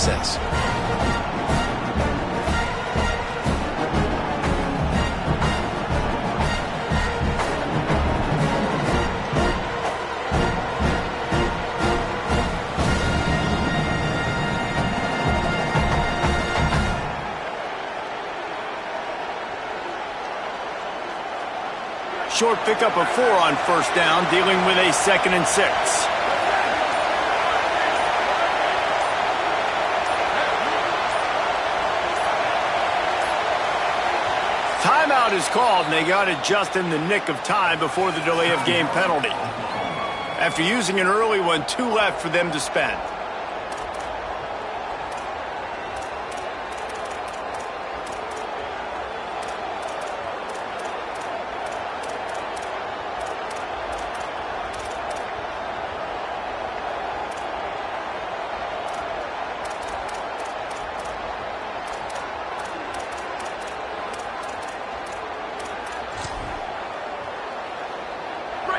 success. Short pickup of 4 on first down, dealing with a 2nd and 6. Timeout is called, and they got it just in the nick of time before the delay of game penalty. After using an early one, 2 left for them to spend.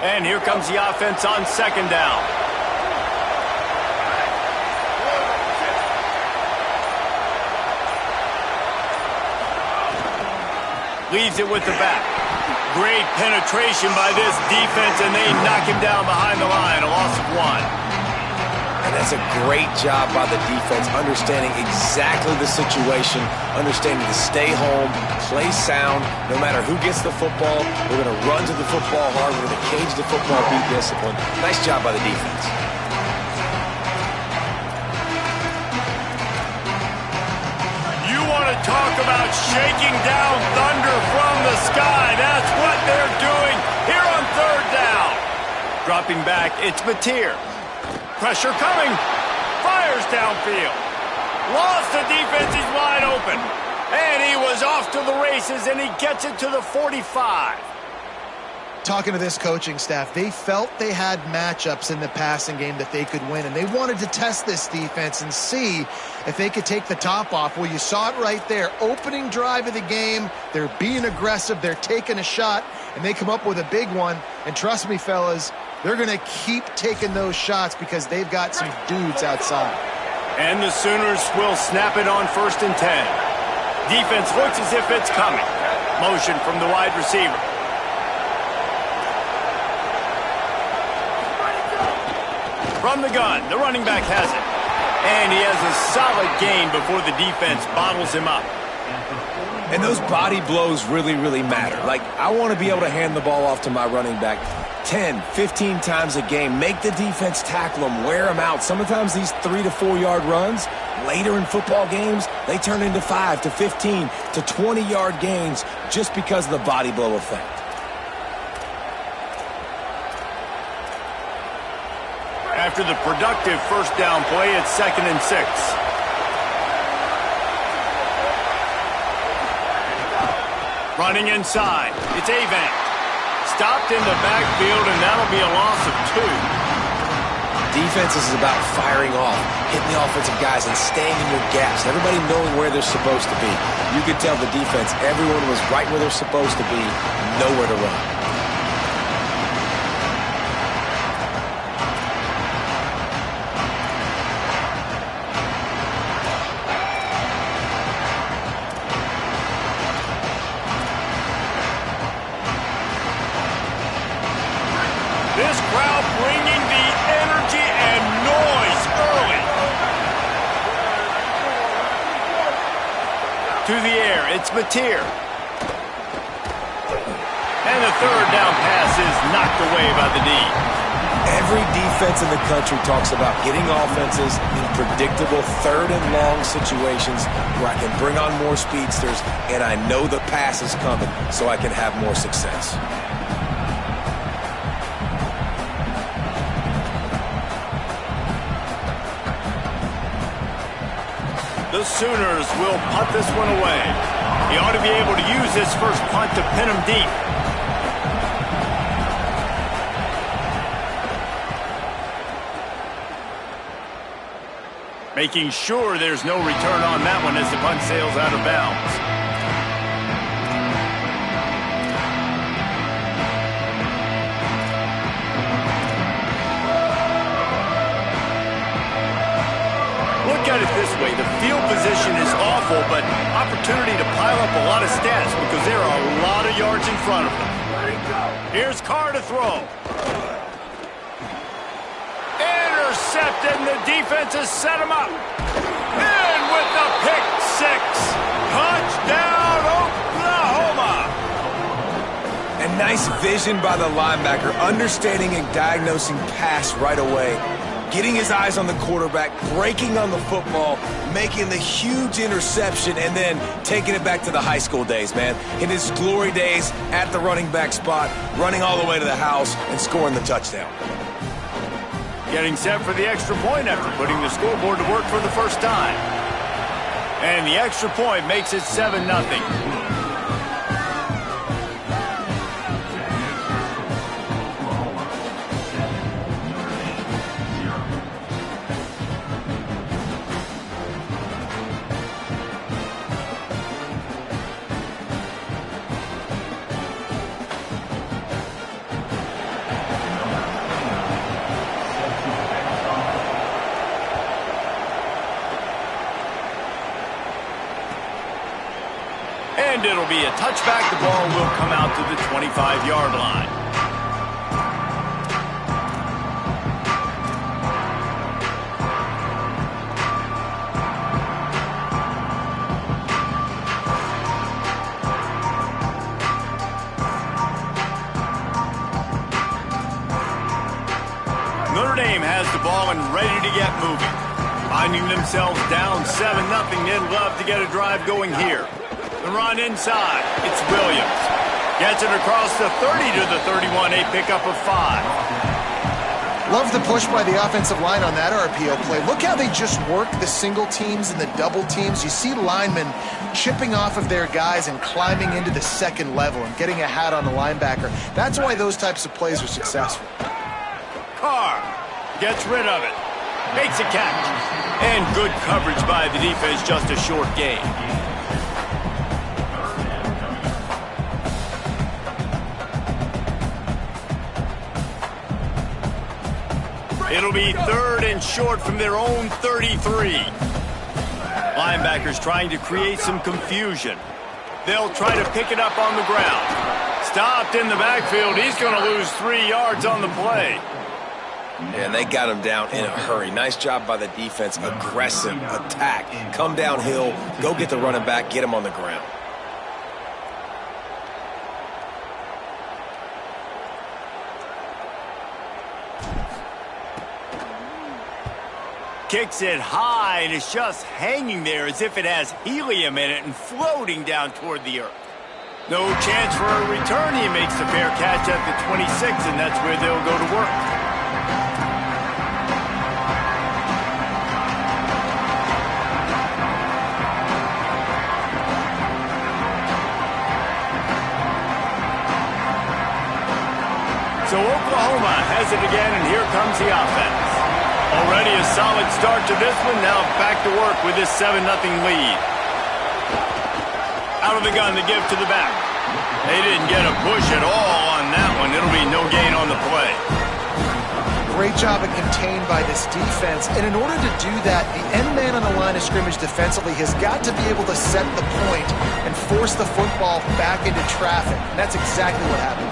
And here comes the offense on 2nd down. Leaves it with the back. Great penetration by this defense, and they knock him down behind the line, a loss of 1. And that's a great job by the defense, understanding exactly the situation, understanding to stay home, play sound. No matter who gets the football, we're going to run to the football hard. We're going to cage the football, be disciplined. Nice job by the defense. You want to talk about shaking down thunder from the sky. That's what they're doing here on 3rd down. Dropping back, it's Mateer. Pressure coming. Fires downfield. Lost the defense. He's wide open. And he was off to the races, and he gets it to the 45. Talking to this coaching staff, they felt they had matchups in the passing game that they could win, and they wanted to test this defense and see if they could take the top off. Well, you saw it right there. Opening drive of the game, they're being aggressive, they're taking a shot, and they come up with a big one. And trust me, fellas, they're going to keep taking those shots because they've got some dudes outside. And the Sooners will snap it on 1st and 10. Defense looks as if it's coming. Motion from the wide receiver. From the gun, the running back has it. And he has a solid gain before the defense bottles him up. And those body blows really, really matter. Like, I want to be able to hand the ball off to my running back 10, 15 times a game. Make the defense tackle them, wear them out. Sometimes these 3 to 4 yard runs, later in football games, they turn into 5 to 15 to 20 yard gains just because of the body blow effect. After the productive first down play, it's 2nd and 6. Running inside, it's Avant. Stopped in the backfield, and that'll be a loss of 2. Defense is about firing off, hitting the offensive guys, and staying in your gaps. Everybody knowing where they're supposed to be. You could tell the defense, everyone was right where they're supposed to be, nowhere to run. This crowd bringing the energy and noise early. To the air, it's Mateer. And the 3rd down pass is knocked away by the D. Every defense in the country talks about getting offenses in predictable 3rd and long situations where I can bring on more speedsters and I know the pass is coming so I can have more success. The Sooners will punt this one away. He ought to be able to use this first punt to pin him deep. Making sure there's no return on that one as the punt sails out of bounds. Look at it this way. The field position is awful, but opportunity to pile up a lot of stats because there are a lot of yards in front of them. Here's Carr to throw. Intercepted, and the defense has set him up. In with the pick six. Touchdown, Oklahoma. And nice vision by the linebacker, understanding and diagnosing pass right away. Getting his eyes on the quarterback, breaking on the football, making the huge interception, and then taking it back to the high school days, man. In his glory days at the running back spot, running all the way to the house and scoring the touchdown. Getting set for the extra point after putting the scoreboard to work for the first time. And the extra point makes it 7-0. And it'll be a touchback. The ball will come out to the 25-yard line. Notre Dame has the ball and ready to get moving. Finding themselves down 7-0, they'd love to get a drive going here. The run inside. It's Williams. Gets it across the 30 to the 31, a pickup of 5. Love the push by the offensive line on that RPO play. Look how they just work the single teams and the double teams. You see linemen chipping off of their guys and climbing into the second level and getting a hat on the linebacker. That's why those types of plays are successful. Carr gets rid of it. Makes a catch. And good coverage by the defense, just a short gain. It'll be 3rd and short from their own 33. Linebackers trying to create some confusion. They'll try to pick it up on the ground. Stopped in the backfield. He's going to lose 3 yards on the play. And they got him down in a hurry. Nice job by the defense. Aggressive attack. Come downhill, go get the running back, get him on the ground. Kicks it high, and it's just hanging there as if it has helium in it and floating down toward the earth. No chance for a return. He makes the fair catch at the 26, and that's where they'll go to work. So Oklahoma has it again, and here comes the offense. Already a solid start to this one. Now back to work with this 7-0 lead. Out of the gun to give to the back. They didn't get a push at all on that one. It'll be no gain on the play. Great job of contained by this defense. And in order to do that, the end man on the line of scrimmage defensively has got to be able to set the point and force the football back into traffic. And that's exactly what happened.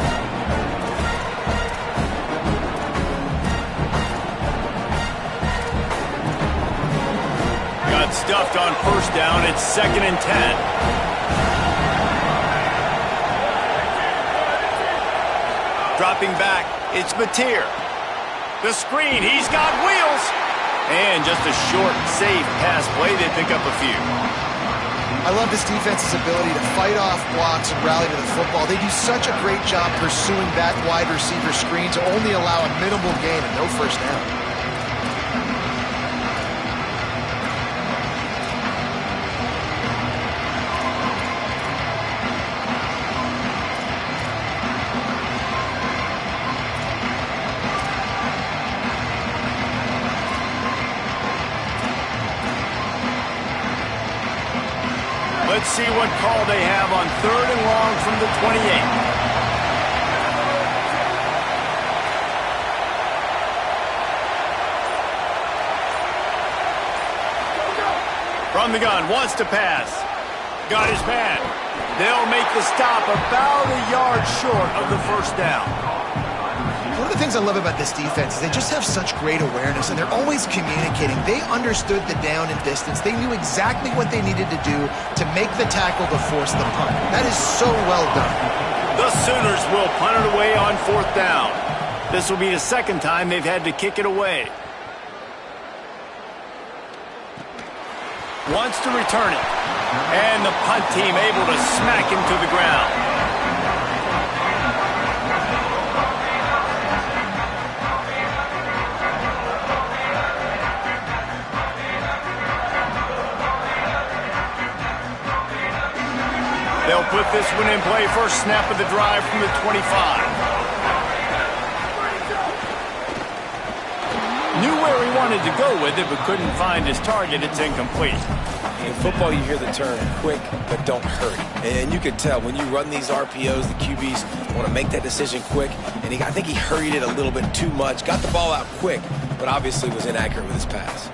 Got stuffed on first down. It's 2nd and 10. Dropping back, it's Mateer. The screen, he's got wheels. And just a short, safe pass play. They pick up a few. I love this defense's ability to fight off blocks and rally to the football. They do such a great job pursuing that wide receiver screen to only allow a minimal gain and no first down. Let's see what call they have on 3rd and long from the 28. From the gun, wants to pass. Got his man. They'll make the stop about a yard short of the first down. One of the things I love about this defense is they just have such great awareness, and they're always communicating. They understood the down and distance. They knew exactly what they needed to do to make the tackle to force the punt. That is so well done. The Sooners will punt it away on 4th down. This will be the second time they've had to kick it away. Wants to return it. And the punt team able to smack him to the ground. They'll put this one in play. First snap of the drive from the 25. Knew where he wanted to go with it, but couldn't find his target. It's incomplete. In football, you hear the term quick, but don't hurry. And you can tell when you run these RPOs, the QBs want to make that decision quick. And I think he hurried it a little bit too much. Got the ball out quick, but obviously was inaccurate with his pass.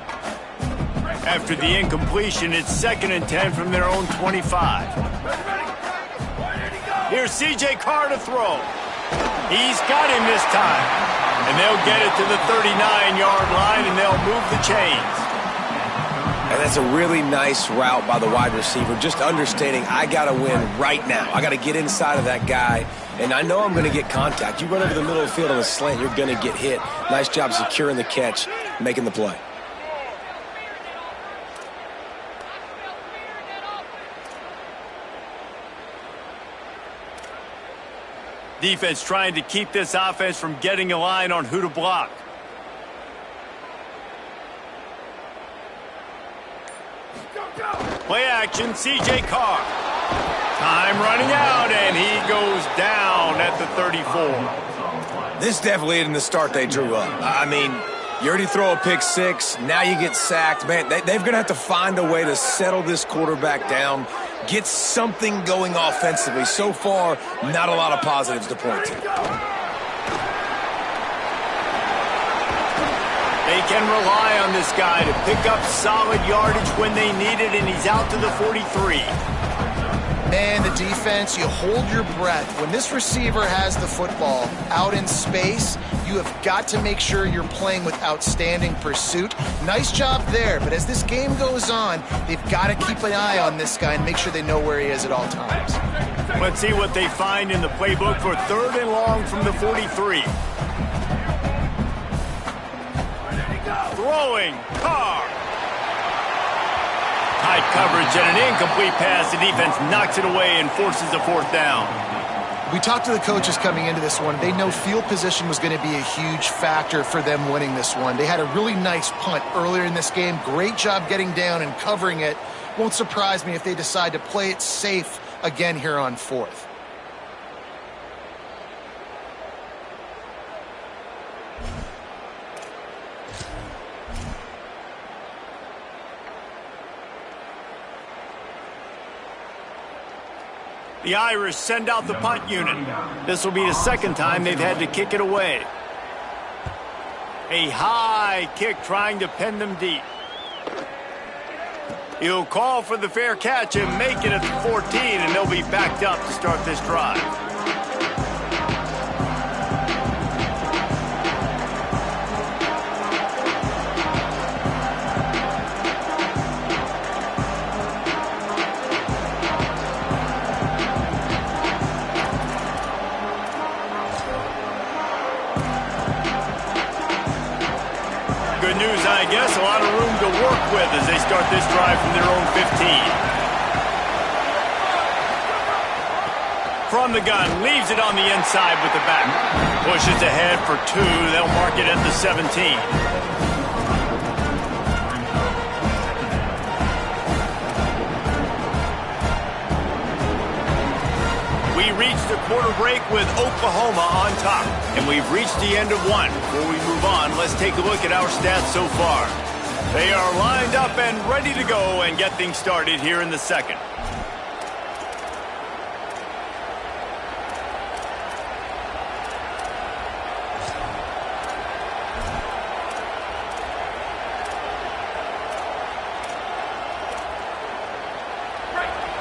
After the incompletion, it's 2nd and 10 from their own 25. Here's C.J. Carr to throw. He's got him this time. And they'll get it to the 39-yard line, and they'll move the chains. And that's a really nice route by the wide receiver, just understanding I got to win right now. I got to get inside of that guy, and I know I'm going to get contact. You run over the middle of the field on a slant, you're going to get hit. Nice job securing the catch, making the play. Defense trying to keep this offense from getting a line on who to block. Play action, C.J. Carr. Time running out, and he goes down at the 34. This definitely isn't the start they drew up. I mean, you already throw a pick six, now you get sacked. Man, they're going to have to find a way to settle this quarterback down, get something going offensively. So far, not a lot of positives to point to. They can rely on this guy to pick up solid yardage when they need it, and he's out to the 43. Man, the defense, you hold your breath. When this receiver has the football out in space, you have got to make sure you're playing with outstanding pursuit. Nice job there, but as this game goes on, they've got to keep an eye on this guy and make sure they know where he is at all times. Let's see what they find in the playbook for 3rd and long from the 43. Throwing, Carr. Tight coverage and an incomplete pass. The defense knocks it away and forces a 4th down. We talked to the coaches coming into this one. They know field position was going to be a huge factor for them winning this one. They had a really nice punt earlier in this game. Great job getting down and covering it. Won't surprise me if they decide to play it safe again here on 4th. The Irish send out the punt unit. This will be the 2nd time they've had to kick it away. A high kick trying to pin them deep. He'll call for the fair catch and make it at the 14, and they'll be backed up to start this drive. Good news, I guess. A lot of room to work with as they start this drive from their own 15. From the gun, leaves it on the inside with the back. Pushes ahead for 2. They'll mark it at the 17. We reached the quarter break with Oklahoma on top, and we've reached the end of one. Before we move on, let's take a look at our stats so far. They are lined up and ready to go and get things started here in the 2nd.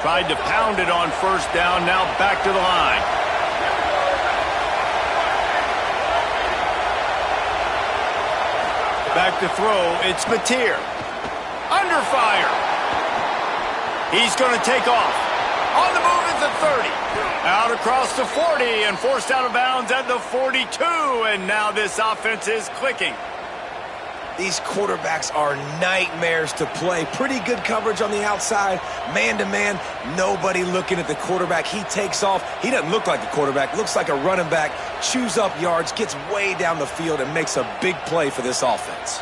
Tried to pound it on first down, now back to the line. Back to throw, it's Mateer. Under fire. He's going to take off. On the move is the 30. Out across the 40 and forced out of bounds at the 42. And now this offense is clicking. These quarterbacks are nightmares to play. Pretty good coverage on the outside. Man-to-man, nobody looking at the quarterback. He takes off. He doesn't look like a quarterback. Looks like a running back. Chews up yards, gets way down the field, and makes a big play for this offense.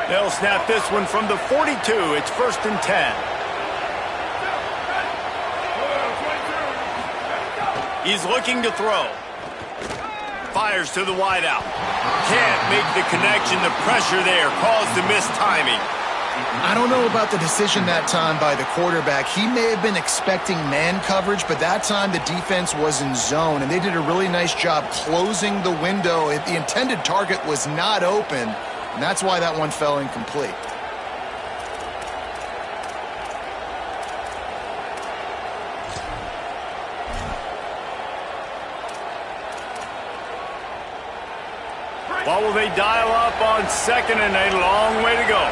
They'll snap this one from the 42. It's 1st and 10. He's looking to throw. Fires to the wideout. Can't make the connection. The pressure there caused the missed timing. I don't know about the decision that time by the quarterback. He may have been expecting man coverage, but that time the defense was in zone, and they did a really nice job closing the window. The intended target was not open, and that's why that one fell incomplete. What will they dial up on 2nd and a long way to go?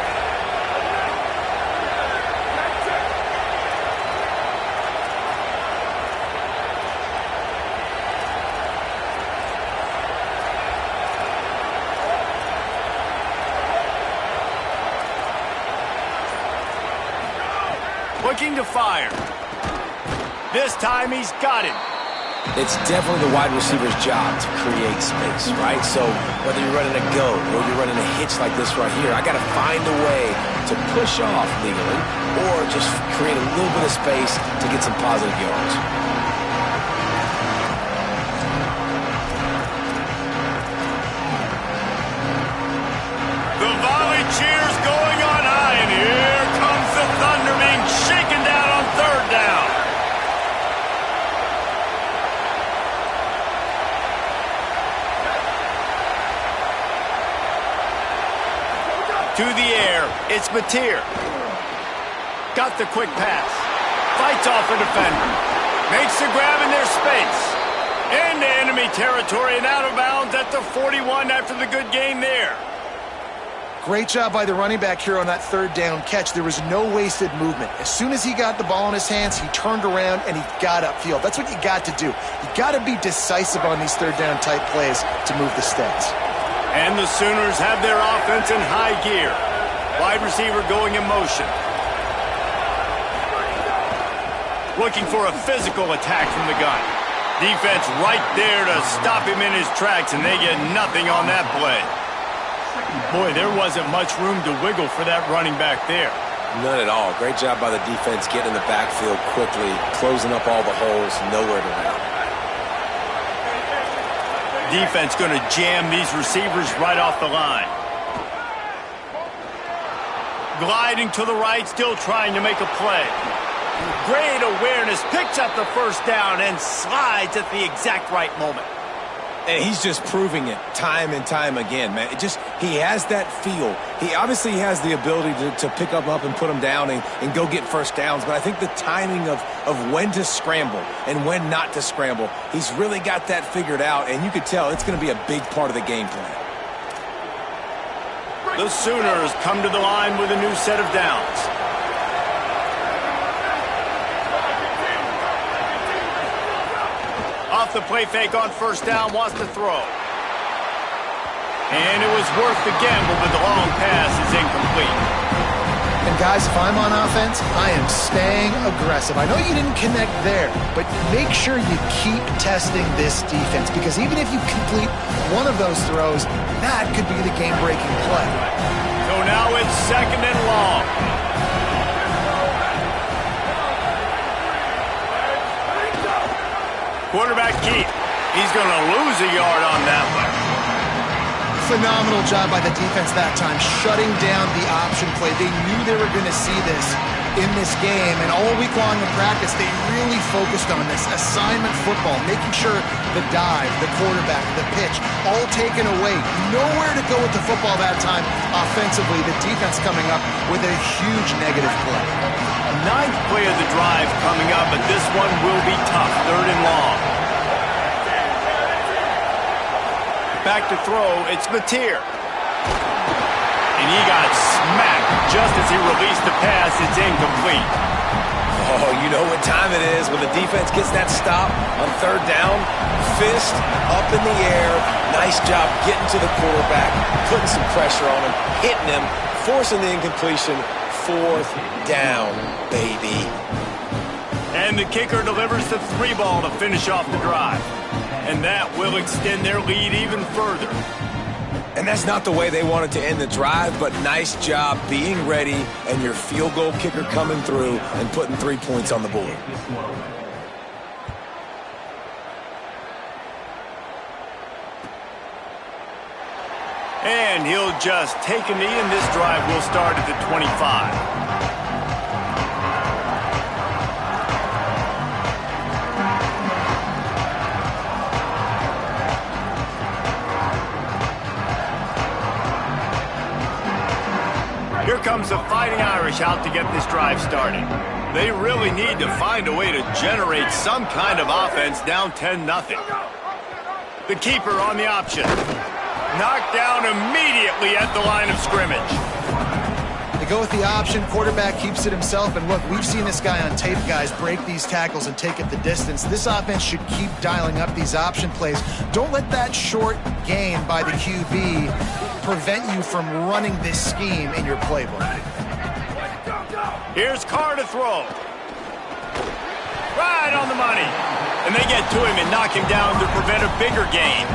Looking to fire. This time he's got it. It's definitely the wide receiver's job to create space, right? So whether you're running a go or you're running a hitch like this right here, I got to find a way to push off legally or just create a little bit of space to get some positive yards. The volley cheers going on high, and here comes the Thunder being shaken down on 3rd down. To the air, it's Mateer. Got the quick pass. Fights off a defender. Makes the grab in their space. Into enemy territory and out of bounds at the 41 after the good game there. Great job by the running back here on that 3rd down catch. There was no wasted movement. As soon as he got the ball in his hands, he turned around and he got upfield. That's what you got to do. You got to be decisive on these 3rd down type plays to move the stats. And the Sooners have their offense in high gear. Wide receiver going in motion. Looking for a physical attack from the gun. Defense right there to stop him in his tracks, and they get nothing on that play. Boy, there wasn't much room to wiggle for that running back there. None at all. Great job by the defense getting in the backfield quickly, closing up all the holes, nowhere to run. Defense going to jam these receivers right off the line. Gliding to the right, still trying to make a play. Great awareness, picks up the 1st down and slides at the exact right moment. And he's just proving it time and time again, man. He has that feel. He obviously has the ability to pick them up and put them down and go get 1st downs. But I think the timing of when to scramble and when not to scramble, he's really got that figured out. And you could tell it's going to be a big part of the game plan. The Sooners come to the line with a new set of downs. Off the play fake on 1st down, wants to throw. And it was worth the gamble, but the long pass is incomplete. And guys, if I'm on offense, I am staying aggressive. I know you didn't connect there, but make sure you keep testing this defense, because even if you complete one of those throws, that could be the game-breaking play. So now it's 2nd and long. Quarterback keep. He's going to lose a yard on that one. Phenomenal job by the defense that time, shutting down the option play. They knew they were going to see this. in this game, and all week long in practice, they really focused on this assignment football, making sure the dive, the quarterback, the pitch, all taken away. Nowhere to go with the football that time offensively. The defense coming up with a huge negative play. Ninth play of the drive coming up, but this one will be tough. 3rd and long. Back to throw, it's Mateer. And he got smacked just as he released the pass. It's incomplete. Oh, you know what time it is when the defense gets that stop on 3rd down. Fist up in the air. Nice job getting to the quarterback, putting some pressure on him, hitting him, forcing the incompletion. 4th down, baby. And the kicker delivers the 3-ball to finish off the drive. And that will extend their lead even further. And that's not the way they wanted to end the drive, but nice job being ready and your field goal kicker coming through and putting 3 points on the board. And he'll just take a knee, and this drive will start at the 25. Here comes the Fighting Irish out to get this drive started. They really need to find a way to generate some kind of offense down 10-0. The keeper on the option. Knocked down immediately at the line of scrimmage. They go with the option. Quarterback keeps it himself. And look, we've seen this guy on tape, guys, break these tackles and take it the distance. This offense should keep dialing up these option plays. Don't let that short gain by the QB prevent you from running this scheme in your playbook. Here's Carr to throw. Right on the money. And they get to him and knock him down to prevent a bigger gain.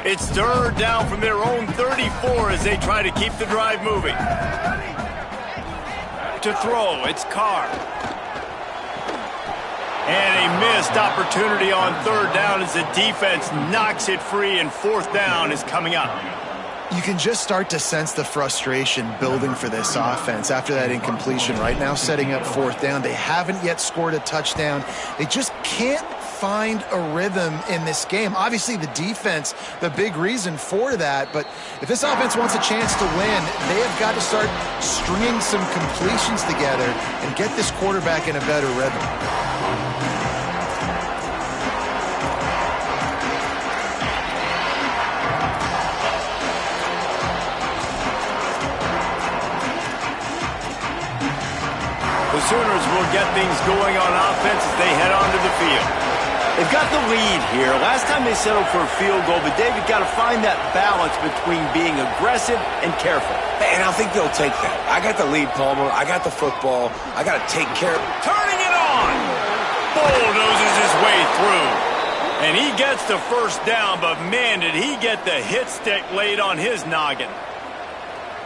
It's 3rd down from their own 34 as they try to keep the drive moving. To throw, it's Carr. And a missed opportunity on 3rd down as the defense knocks it free, and 4th down is coming up. You can just start to sense the frustration building for this offense after that incompletion. Right now, setting up 4th down. They haven't yet scored a touchdown. They just can't find a rhythm in this game. Obviously, the defense, the big reason for that. But if this offense wants a chance to win, they have got to start stringing some completions together and get this quarterback in a better rhythm. The Sooners will get things going on offense as they head onto the field. They've got the lead here. Last time they settled for a field goal, but David got to find that balance between being aggressive and careful. And I think they'll take that. I got the lead, Palmer. I got the football. I got to take care of it. Turning it on! Bulldozes his way through. And he gets the 1st down, but man, did he get the hit stick laid on his noggin.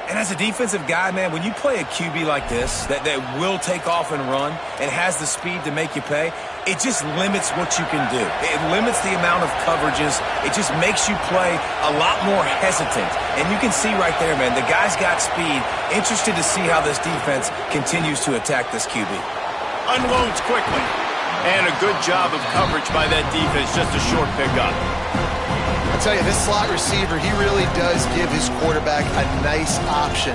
And as a defensive guy, man, when you play a QB like this that will take off and run and has the speed to make you pay, it just limits what you can do. It limits the amount of coverages. It just makes you play a lot more hesitant. And you can see right there, man, the guy's got speed. Interested to see how this defense continues to attack this QB. Unloads quickly. And a good job of coverage by that defense, just a short pickup. I'll tell you, this slot receiver, he really does give his quarterback a nice option.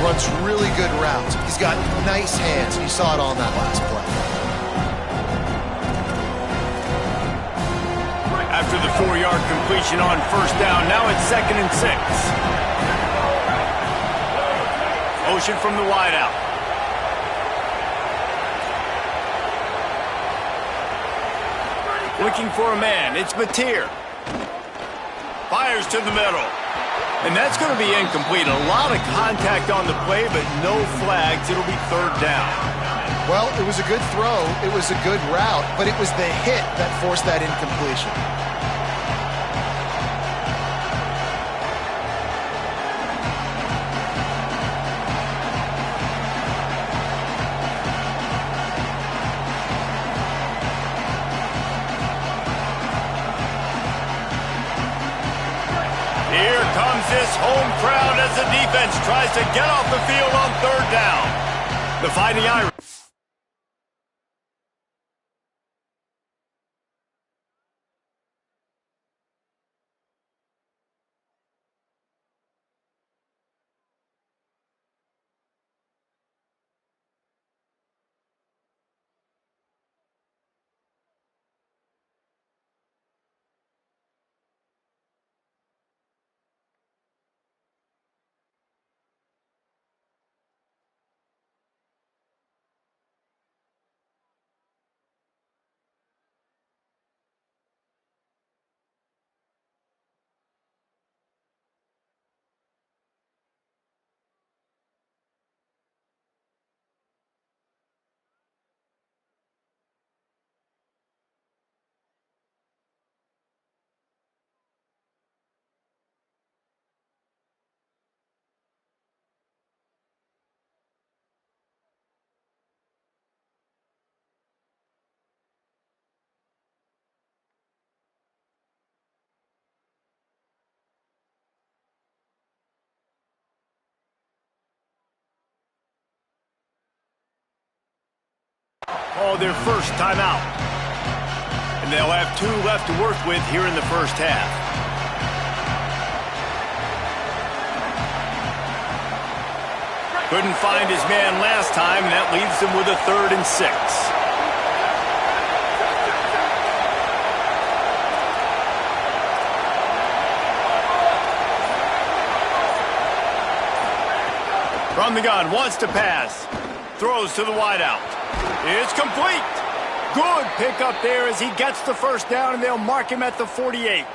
Runs really good routes. He's got nice hands. You saw it all in that last play. After the 4-yard completion on 1st down, now it's 2nd and 6. Motion from the wideout. Looking for a man. It's Mateer. Fires to the middle. And that's going to be incomplete. A lot of contact on the play, but no flags. It'll be 3rd down. Well, it was a good throw. It was a good route, but it was the hit that forced that incompletion. defense tries to get off the field on third down. The Fighting Irish. Oh, their first timeout. And they'll have 2 left to work with here in the first half. Couldn't find his man last time, and that leaves them with a 3rd and 6. From the gun, wants to pass. Throws to the wideout. It's complete. Good pickup there as he gets the first down, and they'll mark him at the 48.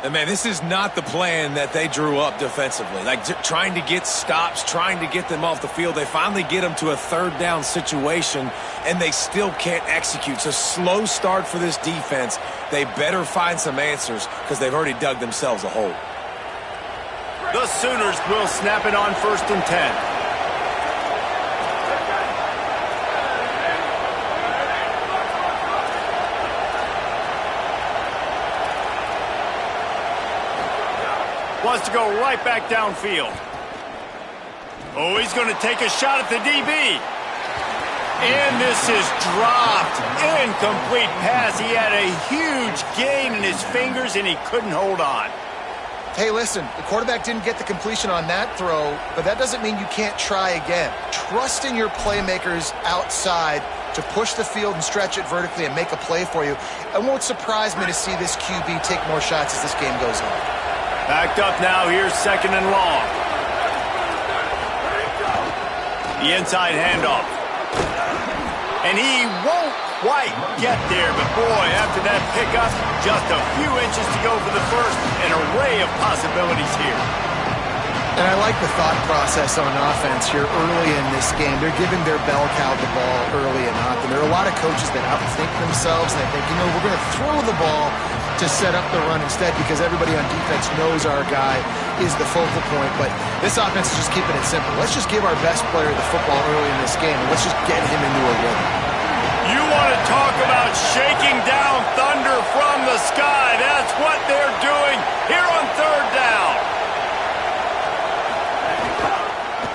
And man, this is not the plan that they drew up defensively. Like trying to get stops, trying to get them off the field. They finally get them to a 3rd down situation, and they still can't execute. It's a slow start for this defense. They better find some answers because they've already dug themselves a hole. The Sooners will snap it on 1st and 10. Wants to go right back downfield. Oh, he's going to take a shot at the DB. And this is dropped. Incomplete pass. He had a huge gain in his fingers, and he couldn't hold on. Hey, listen, the quarterback didn't get the completion on that throw, but that doesn't mean you can't try again. Trust in your playmakers outside to push the field and stretch it vertically and make a play for you. It won't surprise me to see this QB take more shots as this game goes on. Backed up now, here's 2nd and long. The inside handoff. And he won't quite get there, but boy, after that pickup, just a few inches to go for the first. An array of possibilities here. And I like the thought process on offense here early in this game. They're giving their bell cow the ball early and often. There are a lot of coaches that outthink themselves, and they think, we're going to throw the ball to set up the run instead because everybody on defense knows our guy is the focal point. But this offense is just keeping it simple. Let's just give our best player the football early in this game, and let's just get him into a rhythm. You want to talk about shaking down thunder from the sky. That's what they're doing here on 3rd down.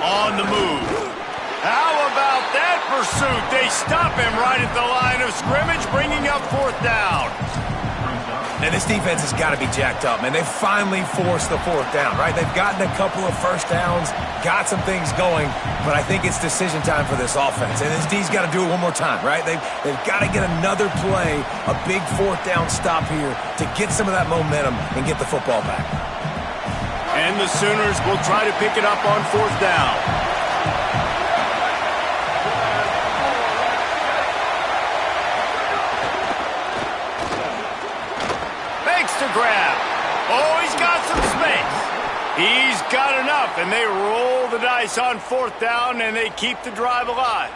On the move. How about that pursuit? They stop him right at the line of scrimmage, bringing up 4th down. And this defense has got to be jacked up, man. They've finally forced the 4th down, right? They've gotten a couple of first downs, got some things going, but I think it's decision time for this offense. And this D's got to do it one more time, right? They've got to get another play, a big 4th down stop here to get some of that momentum and get the football back. And the Sooners will try to pick it up on 4th down. To grab. Oh, he's got some space. He's got enough, and they roll the dice on 4th down, and they keep the drive alive.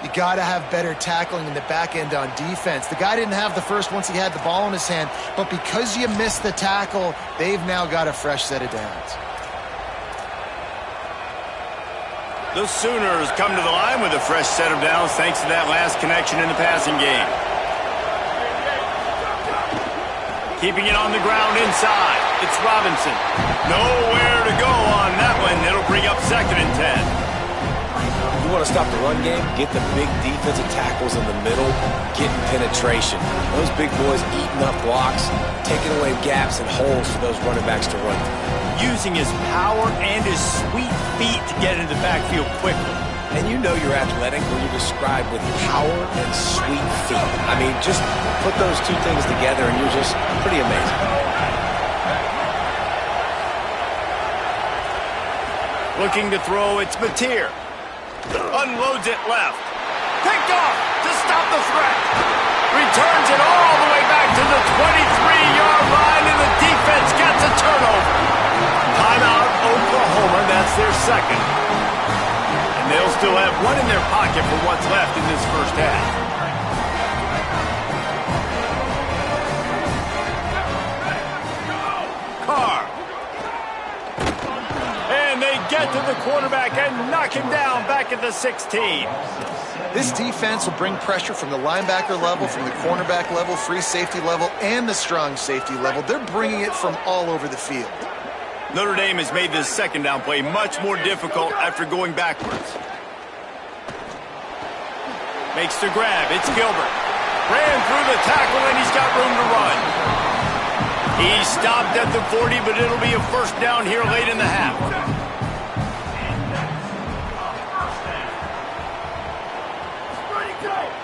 You got to have better tackling in the back end on defense. The guy didn't have the first once he had the ball in his hand, but because you missed the tackle, they've now got a fresh set of downs. The Sooners come to the line with a fresh set of downs thanks to that last connection in the passing game. Keeping it on the ground inside. It's Robinson. Nowhere to go want to stop the run game, get the big defensive tackles in the middle, getting penetration. Those big boys eating up blocks, taking away gaps and holes for those running backs to run through. Using his power and his sweet feet to get into the backfield quickly. And you know you're athletic when you're described with power and sweet feet. I mean, just put those two things together and you're just pretty amazing. Looking to throw, it's Mateer. Unloads it left. Picked off to stop the threat. Returns it all the way back to the 23-yard line, and the defense gets a turnover. Timeout, Oklahoma. That's their second. And they'll still have one in their pocket for what's left in this first half. Carr. And they get to the quarterback and knock him down back at the 16. This defense will bring pressure from the linebacker level, from the cornerback level, free safety level, and the strong safety level. They're bringing it from all over the field. Notre Dame has made this second down play much more difficult after going backwards. Makes the grab. It's Gilbert. Ran through the tackle, and he's got room to run. He stopped at the 40, but it'll be a first down here late in the half.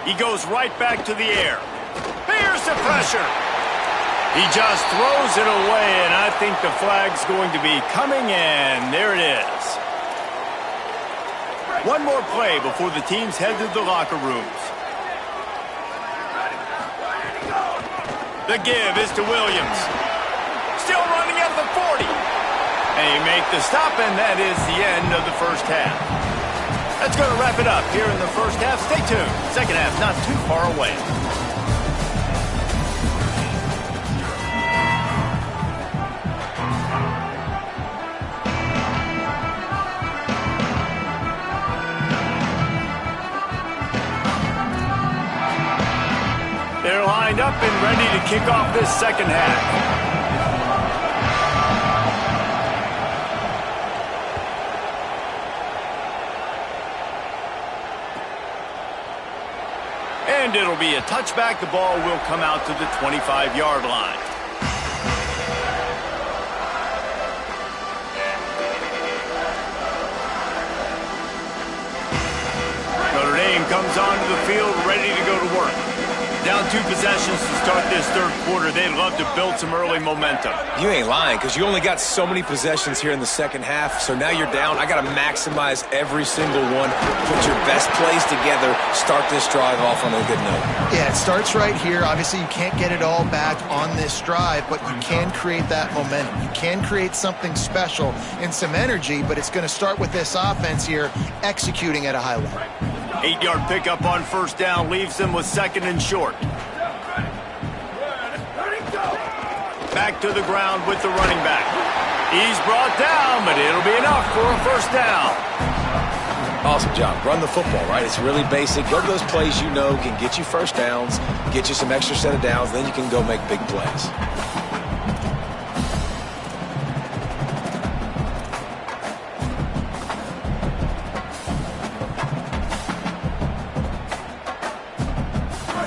He goes right back to the air. Here's the pressure. He just throws it away, and I think the flag's going to be coming in. There it is. One more play before the teams head to the locker rooms. The give is to Williams. Still running at the 40. And he make the stop, and that is the end of the first half. That's going to wrap it up here in the first half. Stay tuned. Second half not too far away. They're lined up and ready to kick off this second half. And it'll be a touchback. The ball will come out to the 25-yard line. Notre Dame comes onto the field ready to go to work. Down 2 possessions to start this third quarter. They'd love to build some early momentum. You ain't lying, because you only got so many possessions here in the second half, so now you're down. I got to maximize every single one, put your best plays together, start this drive off on a good note. Yeah, it starts right here. Obviously, you can't get it all back on this drive, but you can create that momentum. You can create something special and some energy, but it's going to start with this offense here executing at a high level. 8-yard pickup on first down leaves them with second and short. Back to the ground with the running back. He's brought down, but it'll be enough for a first down. Awesome job. Run the football, right? It's really basic. Go to those plays you know can get you first downs, get you some extra set of downs, then you can go make big plays.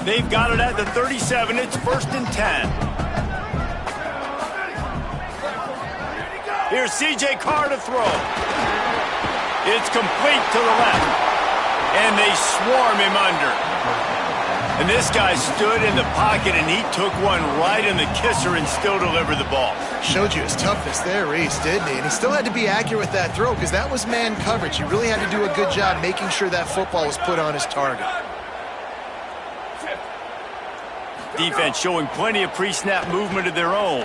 They've got it at the 37. It's 1st and 10. Here's C.J. Carr to throw. It's complete to the left. And they swarm him under. And this guy stood in the pocket, and he took one right in the kisser and still delivered the ball. Showed you his toughness there, Reese, didn't he? And he still had to be accurate with that throw because that was man coverage. He really had to do a good job making sure that football was put on his target. Defense showing plenty of pre-snap movement of their own.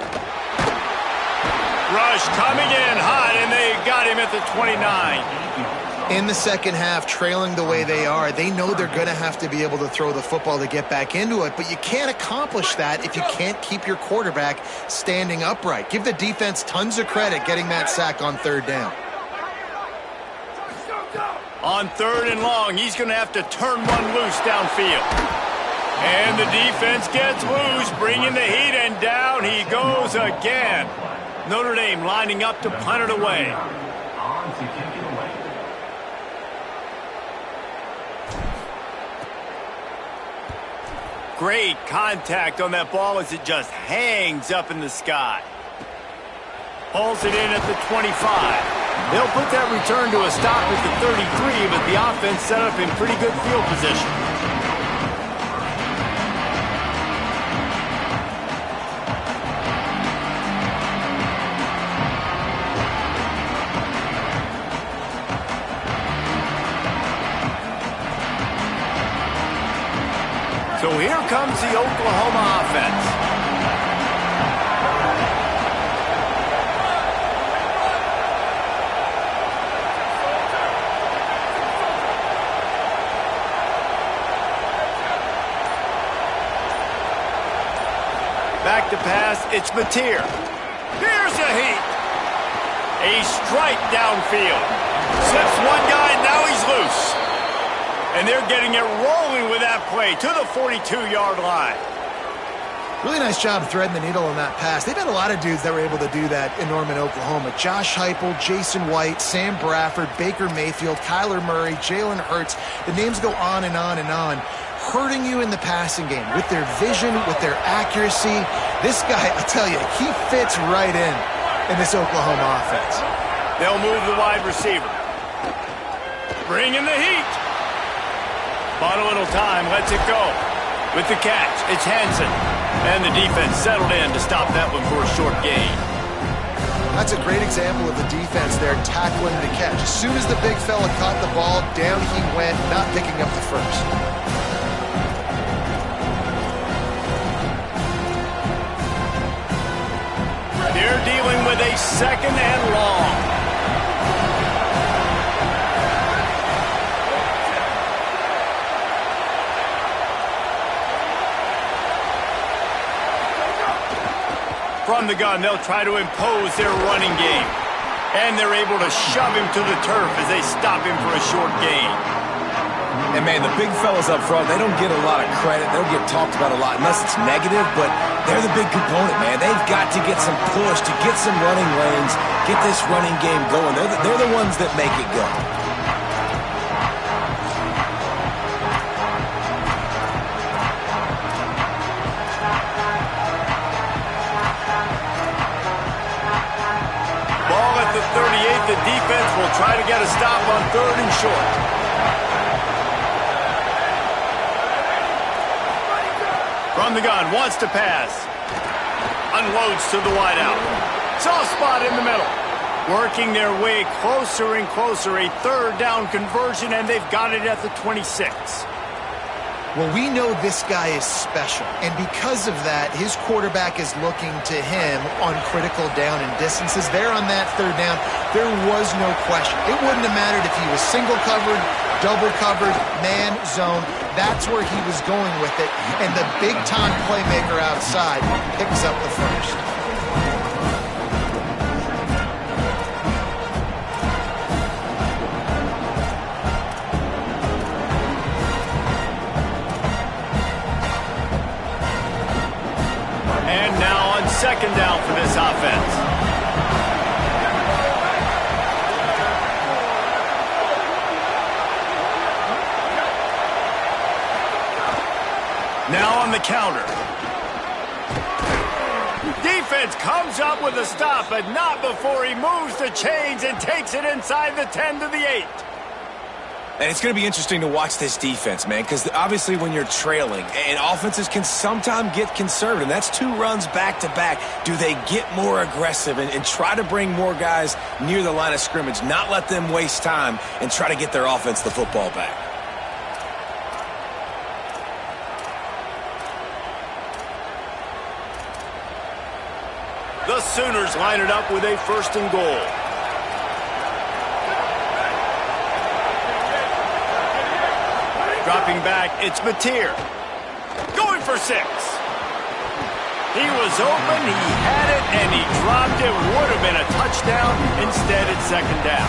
Rush coming in hot, and they got him at the 29. In the second half, trailing the way they are, they know they're going to have to be able to throw the football to get back into it, but you can't accomplish that if you can't keep your quarterback standing upright. Give the defense tons of credit getting that sack on third down. On 3rd and long, he's going to have to turn one loose downfield. And the defense gets loose, bringing the heat, and down he goes again. Notre Dame lining up to punt it away. Great contact on that ball as it just hangs up in the sky. Pulls it in at the 25. They'll put that return to a stop at the 33, but the offense set up in pretty good field position. So here comes the Oklahoma offense. Back to pass, it's Mateer. Here's a heat. A strike downfield. Slips one guy, now he's loose. And they're getting it rolling with that play to the 42-yard line. Really nice job threading the needle on that pass. They've had a lot of dudes that were able to do that in Norman, Oklahoma. Josh Heupel, Jason White, Sam Bradford, Baker Mayfield, Kyler Murray, Jalen Hurts. The names go on and on and on. Hurting you in the passing game with their vision, with their accuracy. This guy, I tell you, he fits right in this Oklahoma offense. They'll move the wide receiver. Bring in the heat. Bought a little time, lets it go. With the catch, it's Hansen. And the defense settled in to stop that one for a short gain. That's a great example of the defense there tackling the catch. As soon as the big fella caught the ball, down he went, not picking up the first. They're dealing with a second and long. From the gun, they'll try to impose their running game. And they're able to shove him to the turf as they stop him for a short gain. And, man, the big fellas up front, they don't get a lot of credit. They don't get talked about a lot unless it's negative, but they're the big component, man. They've got to get some push, to get some running lanes, get this running game going. They're the ones that make it go. Ball at the 38. The defense will try to get a stop on 3rd and short. From the gun, wants to pass. Unloads to the wideout. Soft spot in the middle. Working their way closer and closer. A 3rd down conversion, and they've got it at the 26. Well, we know this guy is special, and because of that, his quarterback is looking to him on critical down and distances. There on that 3rd down, there was no question. It wouldn't have mattered if he was single covered, double covered, man, zone. That's where he was going with it, and the big-time playmaker outside picks up the first. And now on 2nd down for this offense. Now on the counter. Defense comes up with a stop, but not before he moves the chains and takes it inside the 10 to the 8. And it's going to be interesting to watch this defense, man, because obviously when you're trailing, and offenses can sometimes get conservative. That's 2 runs back-to-back. Do they get more aggressive and try to bring more guys near the line of scrimmage, not let them waste time, and try to get their offense the football back? The Sooners line it up with a 1st and goal. Dropping back, it's Mateer. Going for 6. He was open, he had it, and he dropped it. Would have been a touchdown. Instead, it's 2nd down.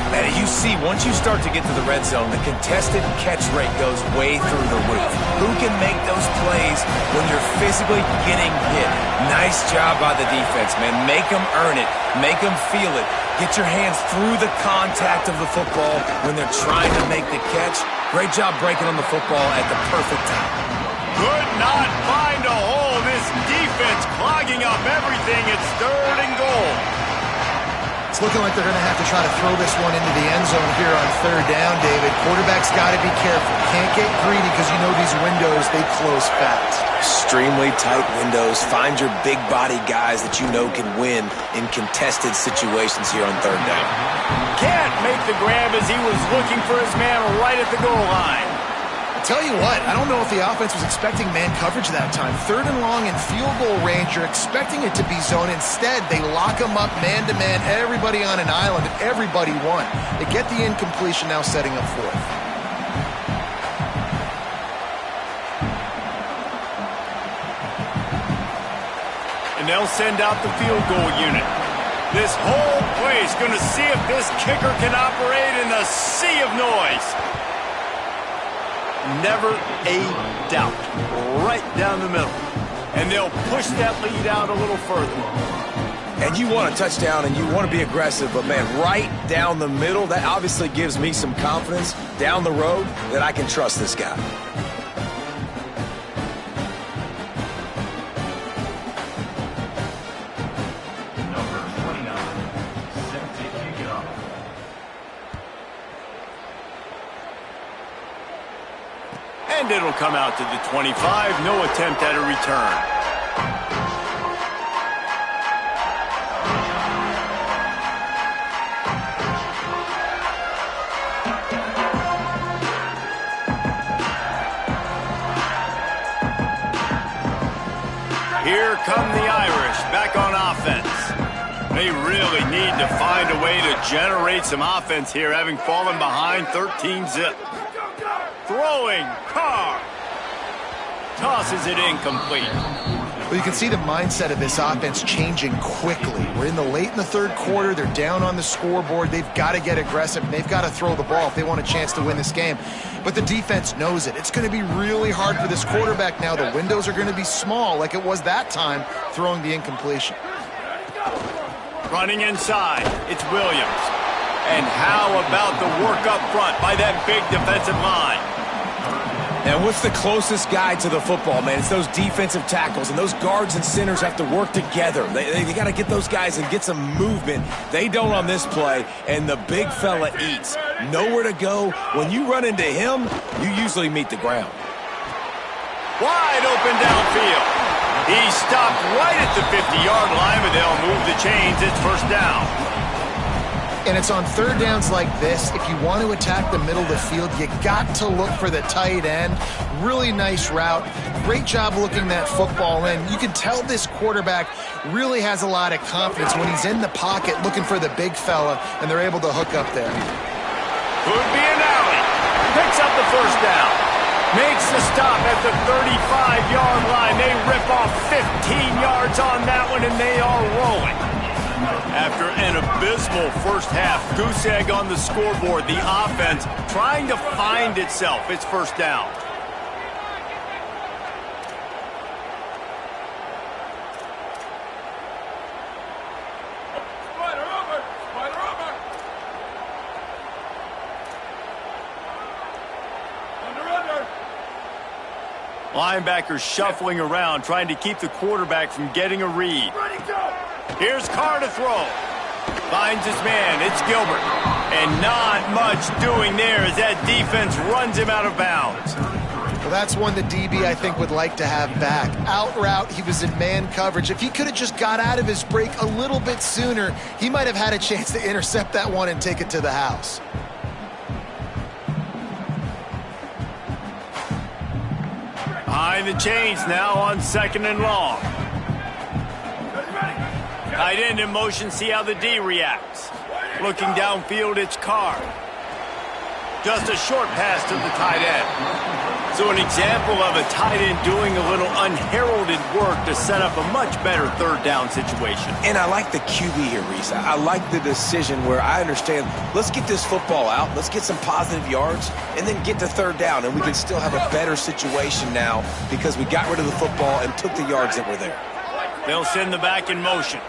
Man, you see, once you start to get to the red zone, the contested catch rate goes way through the roof. Who can make those plays when you're physically getting hit? Nice job by the defense, man. Make them earn it. Make them feel it. Get your hands through the contact of the football when they're trying to make the catch. Great job breaking on the football at the perfect time. Good cannot find a hole. This defense clogging up everything. It's 3rd and goal. It's looking like they're going to have to try to throw this one into the end zone here on 3rd down, David. Quarterback's got to be careful. Can't get greedy because you know these windows, they close fast. Extremely tight windows. Find your big body guys that you know can win in contested situations here on 3rd down. Can't make the grab as he was looking for his man right at the goal line. Tell you what, I don't know if the offense was expecting man coverage that time. 3rd and long in field goal range, you're expecting it to be zone. Instead, they lock them up man-to-man, everybody on an island, and everybody won. They get the incompletion, now setting up 4th. And they'll send out the field goal unit. This whole place going to see if this kicker can operate in the sea of noise. Never a doubt. Right down the middle. And they'll push that lead out a little further. And you want a touchdown and you want to be aggressive, but man, right down the middle, that obviously gives me some confidence down the road that I can trust this guy. And it'll come out to the 25. No attempt at a return. Here come the Irish back on offense. They really need to find a way to generate some offense here, having fallen behind 13-zip. Throwing, Carr. Tosses it incomplete. Well, you can see the mindset of this offense changing quickly. We're late in the 3rd quarter. They're down on the scoreboard. They've got to get aggressive. They've got to throw the ball if they want a chance to win this game. But the defense knows it. It's going to be really hard for this quarterback now. The windows are going to be small like it was that time, throwing the incompletion. Running inside, it's Williams. And how about the work up front by that big defensive line? And what's the closest guy to the football, man? It's those defensive tackles, and those guards and centers have to work together. They got to get those guys and get some movement. They don't on this play, and the big fella eats. Nowhere to go. When you run into him, you usually meet the ground. Wide open downfield. He stopped right at the 50-yard line, but they'll move the chains. It's 1st down. And it's on 3rd downs like this. If you want to attack the middle of the field, you got to look for the tight end. Really nice route. Great job looking that football in. You can tell this quarterback really has a lot of confidence when he's in the pocket looking for the big fella, and they're able to hook up there. Could be an alley. Picks up the 1st down. Makes the stop at the 35-yard line. They rip off 15 yards on that one, and they are rolling. After an abysmal first half, goose egg on the scoreboard, the offense trying to find itself. It's 1st down. Linebackers shuffling around, trying to keep the quarterback from getting a read. Here's Carr to throw. Finds his man. It's Gilbert. And not much doing there as that defense runs him out of bounds. Well, that's one the DB, I think, would like to have back. Out route, he was in man coverage. If he could have just got out of his break a little bit sooner, he might have had a chance to intercept that one and take it to the house. Behind the chains now on 2nd and long. Tight end in motion, see how the D reacts. Looking downfield, it's Carr. Just a short pass to the tight end. So an example of a tight end doing a little unheralded work to set up a much better 3rd down situation. And I like the QB here, Reese. I like the decision where I understand, let's get this football out, let's get some positive yards, and then get to 3rd down, and we can still have a better situation now because we got rid of the football and took the yards that were there. They'll send the back in motion.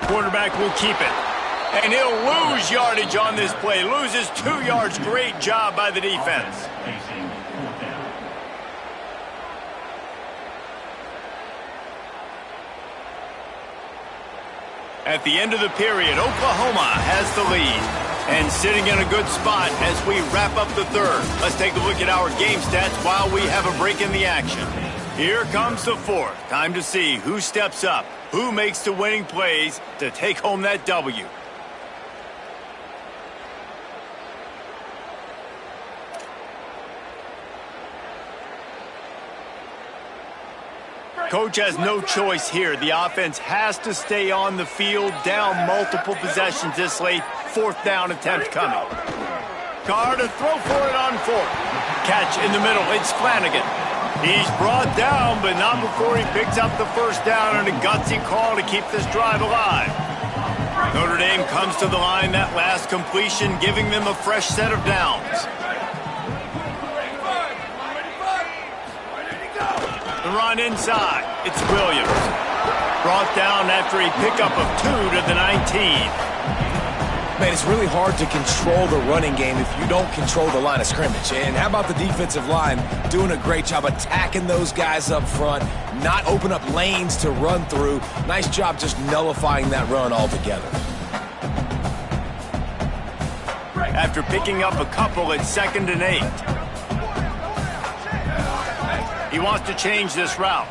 Quarterback will keep it. And he'll lose yardage on this play. Loses 2 yards. Great job by the defense. At the end of the period, Oklahoma has the lead. And sitting in a good spot as we wrap up the third. Let's take a look at our game stats while we have a break in the action. Here comes the fourth. Time to see who steps up, who makes the winning plays to take home that W. Coach has no choice here. The offense has to stay on the field, down multiple possessions this late. Fourth down attempt coming. Carr to throw for it on fourth. Catch in the middle. It's Flanagan. He's brought down, but not before he picks up the first down and a gutsy call to keep this drive alive. Notre Dame comes to the line that last completion, giving them a fresh set of downs. The run inside. It's Williams. Brought down after a pickup of 2 to the 19. Man, it's really hard to control the running game if you don't control the line of scrimmage. And how about the defensive line doing a great job attacking those guys up front, not open up lanes to run through. Nice job just nullifying that run altogether. After picking up a couple, it's 2nd and 8. He wants to change this route.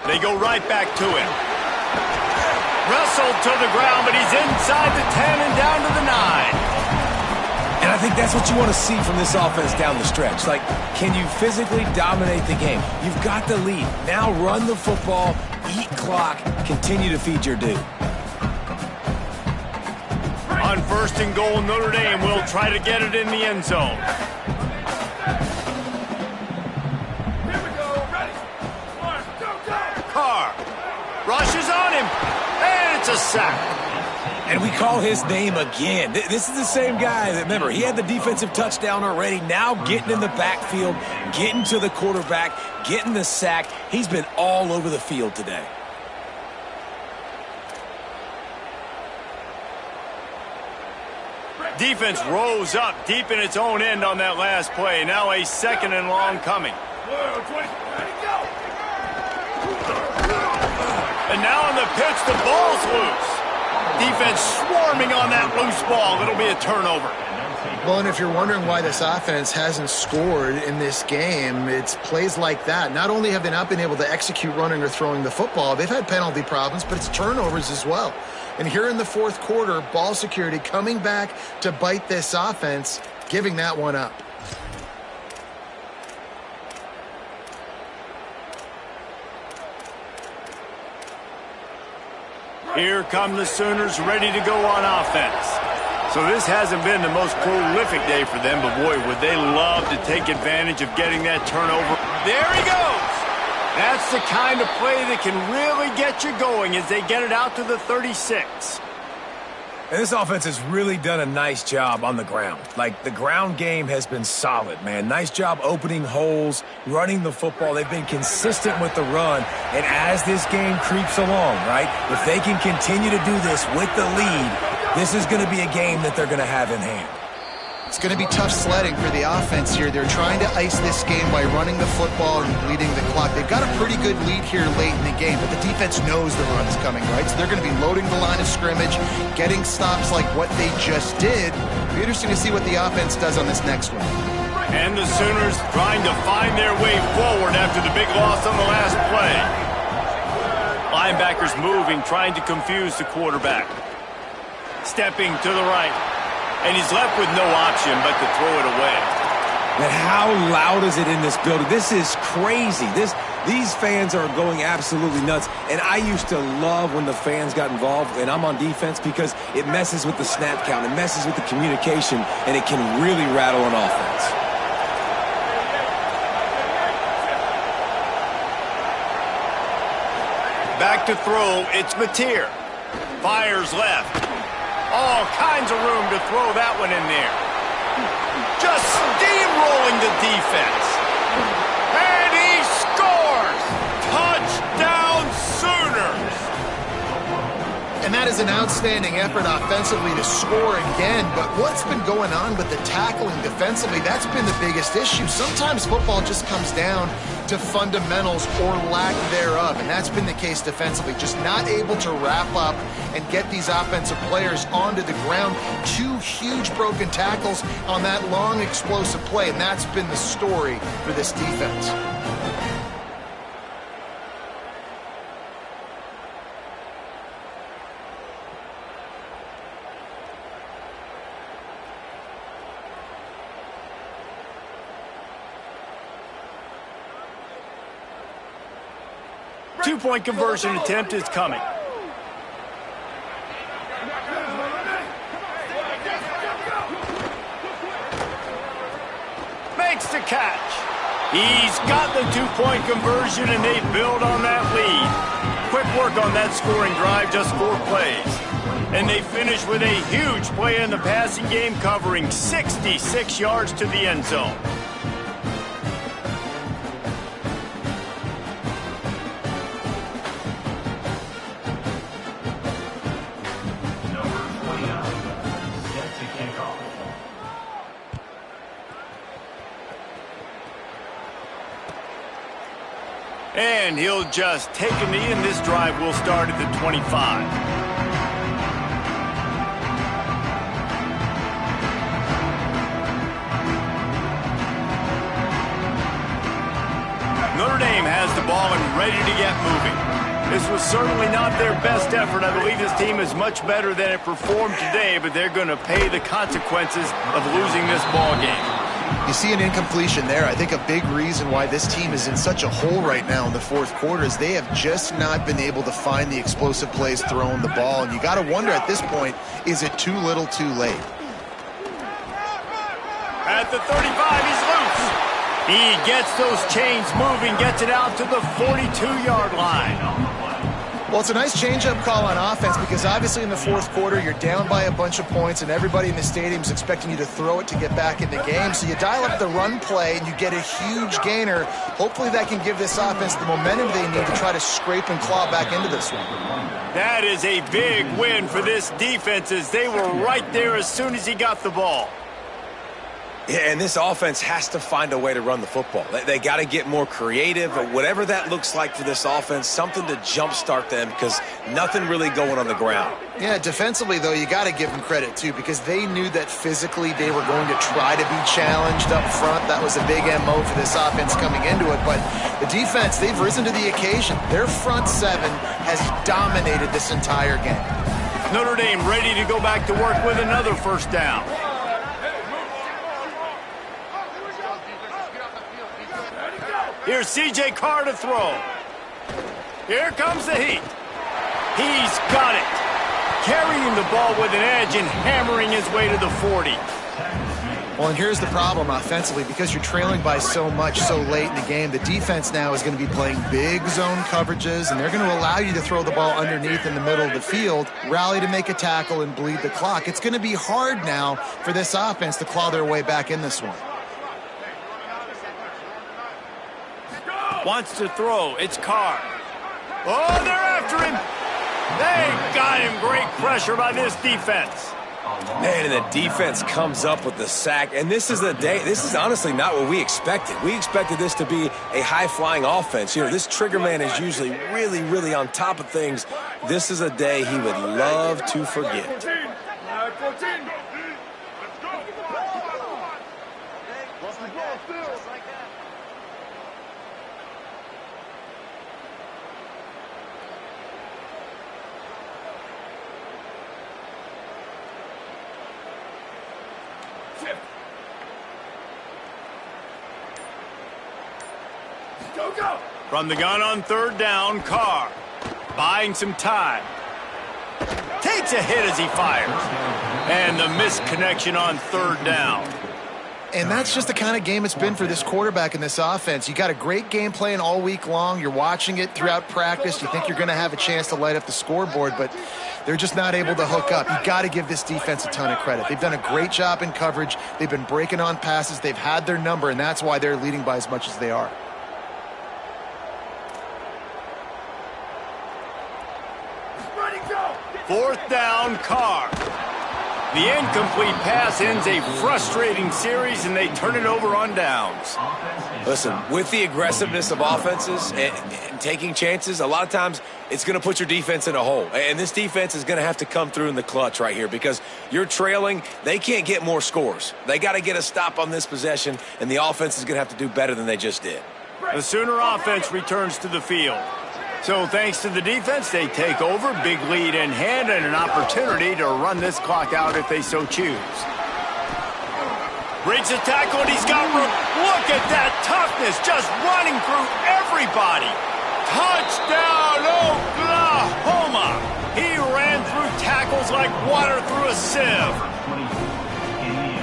They go right back to him. Wrestled to the ground, but he's inside the 10 and down to the 9. And I think that's what you want to see from this offense down the stretch. Like, can you physically dominate the game? You've got the lead. Now run the football, eat clock, continue to feed your dude. On 1st and goal, Notre Dame will try to get it in the end zone. Carr rushes on him, and it's a sack. And we call his name again. This is the same guy that, remember, he had the defensive touchdown already. Now getting in the backfield, getting to the quarterback, getting the sack. He's been all over the field today. Defense rose up deep in its own end on that last play. Now a 2nd and long coming. And now on the pitch, the ball's loose. Defense swarming on that loose ball. It'll be a turnover. Well, and if you're wondering why this offense hasn't scored in this game, it's plays like that. Not only have they not been able to execute running or throwing the football, they've had penalty problems, but it's turnovers as well. And here in the fourth quarter, ball security coming back to bite this offense, giving that one up. Here come the Sooners ready to go on offense. So this hasn't been the most prolific day for them, but boy, would they love to take advantage of getting that turnover. There he goes. That's the kind of play that can really get you going as they get it out to the 36. And this offense has really done a nice job on the ground. Like, the ground game has been solid, man. Nice job opening holes, running the football. They've been consistent with the run. And as this game creeps along, right, if they can continue to do this with the lead, this is going to be a game that they're going to have in hand. It's going to be tough sledding for the offense here. They're trying to ice this game by running the football and bleeding the clock. They've got a pretty good lead here late in the game, but the defense knows the run is coming, right? So they're going to be loading the line of scrimmage, getting stops like what they just did. It'll be interesting to see what the offense does on this next one. And the Sooners trying to find their way forward after the big loss on the last play. Linebackers moving, trying to confuse the quarterback. Stepping to the right. And he's left with no option but to throw it away. And how loud is it in this building? This is crazy. These fans are going absolutely nuts. And I used to love when the fans got involved, and I'm on defense, because it messes with the snap count, it messes with the communication, and it can really rattle an offense. Back to throw, it's Mateer. Fires left. All kinds of room to throw that one in there. Just steamrolling the defense. And he scores! Touchdown Sooners! And that is an outstanding effort offensively to score again. But what's been going on with the tackling defensively, that's been the biggest issue. Sometimes football just comes down to fundamentals or lack thereof. And that's been the case defensively. Just not able to wrap up and get these offensive players onto the ground. 2 huge broken tackles on that long explosive play. And that's been the story for this defense. Two-point conversion attempt is coming. Makes the catch. He's got the 2-point conversion, and they build on that lead. Quick work on that scoring drive, just 4 plays. And they finish with a huge play in the passing game, covering 66 yards to the end zone. And he'll just take a knee, and this drive will start at the 25. Notre Dame has the ball and ready to get moving. This was certainly not their best effort. I believe this team is much better than it performed today, but they're going to pay the consequences of losing this ball game. You see an incompletion there. I think a big reason why this team is in such a hole right now in the fourth quarter is they have just not been able to find the explosive plays throwing the ball. And you got to wonder at this point, is it too little too late? At the 35, he's loose. He gets those chains moving, gets it out to the 42-yard line. Well, it's a nice change-up call on offense because obviously in the fourth quarter, you're down by a bunch of points and everybody in the stadium is expecting you to throw it to get back in the game. So you dial up the run play and you get a huge gainer. Hopefully that can give this offense the momentum they need to try to scrape and claw back into this one. That is a big win for this defense as they were right there as soon as he got the ball. Yeah, and this offense has to find a way to run the football. They got to get more creative, but whatever that looks like for this offense, something to jumpstart them because nothing really going on the ground. Yeah, defensively, though, you got to give them credit, too, because they knew that physically they were going to try to be challenged up front. That was a big MO for this offense coming into it. But the defense, they've risen to the occasion. Their front seven has dominated this entire game. Notre Dame ready to go back to work with another first down. Here's C.J. Carr to throw. Here comes the heat. He's got it. Carrying the ball with an edge and hammering his way to the 40. Well, and here's the problem offensively. Because you're trailing by so much so late in the game, the defense now is going to be playing big zone coverages, and they're going to allow you to throw the ball underneath in the middle of the field, rally to make a tackle, and bleed the clock. It's going to be hard now for this offense to claw their way back in this one. Wants to throw. It's Carr. Oh, they're after him. They got him. Great pressure by this defense. Man, and the defense comes up with the sack. And this is a day, this is honestly not what we expected. We expected this to be a high-flying offense. You know, this trigger man is usually really, really on top of things. This is a day he would love to forget. From the gun on third down, Carr buying some time. Takes a hit as he fires. And the misconnection on third down. And that's just the kind of game it's been for this quarterback in this offense. You got a great game plan all week long. You're watching it throughout practice. You think you're going to have a chance to light up the scoreboard, but they're just not able to hook up. You got to give this defense a ton of credit. They've done a great job in coverage. They've been breaking on passes. They've had their number, and that's why they're leading by as much as they are. 4th down, Carr. The incomplete pass ends a frustrating series, and they turn it over on downs. Listen, with the aggressiveness of offenses and taking chances, a lot of times it's going to put your defense in a hole. And this defense is going to have to come through in the clutch right here because you're trailing. They can't get more scores. They got to get a stop on this possession, and the offense is going to have to do better than they just did. The Sooner offense returns to the field. So thanks to the defense, they take over, big lead in hand, and an opportunity to run this clock out if they so choose. Breaks a tackle, and he's got room. Look at that toughness, just running through everybody. Touchdown, Oklahoma! He ran through tackles like water through a sieve.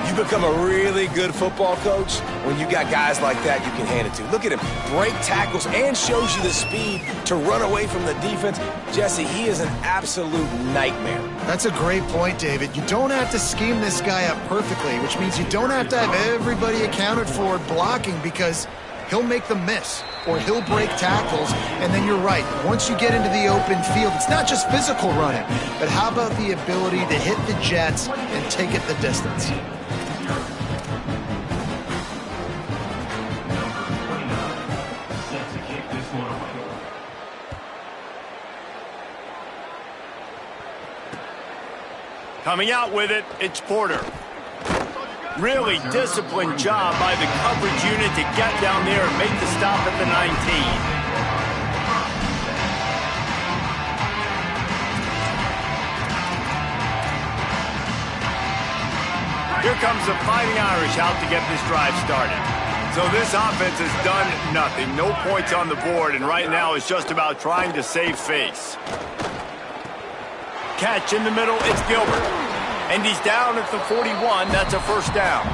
You become a really good football coach when you got guys like that you can hand it to. Look at him, break tackles and shows you the speed to run away from the defense. Jesse, he is an absolute nightmare. That's a great point, David. You don't have to scheme this guy up perfectly, which means you don't have to have everybody accounted for blocking because he'll make them miss or he'll break tackles. And then you're right. Once you get into the open field, it's not just physical running, but how about the ability to hit the jets and take it the distance? Coming out with it, it's Porter. Really disciplined job by the coverage unit to get down there and make the stop at the 19. Here comes the Fighting Irish out to get this drive started. So this offense has done nothing. No points on the board, and right now it's just about trying to save face. Catch in the middle, it's Gilbert. And he's down at the 41. That's a first down.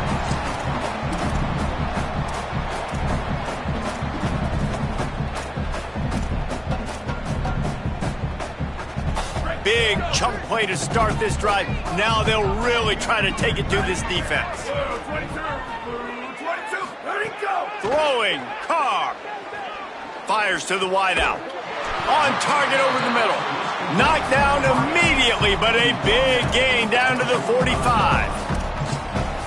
Big chunk play to start this drive. Now they'll really try to take it to this defense. Throwing, Carr. Fires to the wideout. On target over the middle. Knocked down immediately, but a big gain down to the 45.